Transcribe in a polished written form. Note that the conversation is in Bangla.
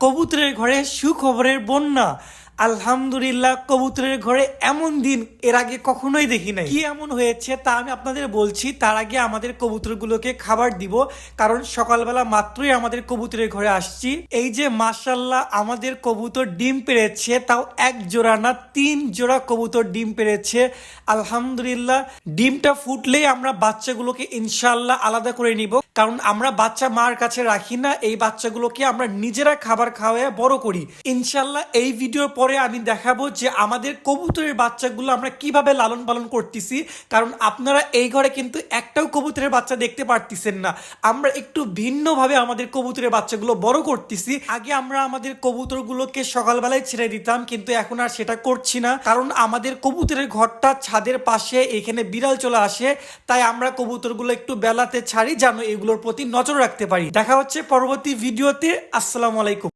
কবুতরের ঘরে সুখবরের বন্যা। আলহামদুলিল্লাহ, কবুতরের ঘরে এমন দিন এর আগে কখনোই দেখি নাই। কি এমন হয়েছে তা আমি আপনাদের বলছি। তার আগে আমাদের কবুতরগুলোকে খাবার দিব, কারণ সকালবেলা মাত্রই আমাদের কবুতরের ঘরে আসছি। এই যে মাশাআল্লাহ, আমাদের কবুতর ডিম পেড়েছে, তাও এক জোড়া না 3 জোড়া কবুতর ডিম পেড়েছে। আলহামদুলিল্লাহ, ডিমটা ফুটলেই আমরা বাচ্চাগুলোকে ইনশাআল্লাহ আলাদা করে নিব, কারণ আমরা বাচ্চা মার কাছে রাখি না, এই বাচ্চাগুলোকে আমরা নিজেরা খাবার খাওয়ায় বড় করি। ইনশাআল্লাহ এই ভিডিওর পরে আমি দেখাবো যে আমাদের কবুতরের বাচ্চাগুলো আমরা কিভাবে লালন পালন করতেছি, কারণ আপনারা এই ঘরে কিন্তু একটাও কবুতরের বাচ্চা দেখতে পারতেছেন না। আমরা একটু ভিন্নভাবে আমাদের কবুতরের বাচ্চাগুলো বড় করতেছি। আগে আমরা আমাদের কবুতরগুলোকে সকালবেলায় ছেড়ে দিতাম, কিন্তু এখন আর সেটা করছি না, কারণ আমাদের কবুতরের ঘরটা ছাদের পাশে, এখানে বিড়াল চলে আসে, তাই আমরা কবুতরগুলো একটু বেলাতে ছাড়ি যেন এগুলোর প্রতি নজর রাখতে পারি। দেখা হচ্ছে পরবর্তী ভিডিওতে। আসসালামু আলাইকুম।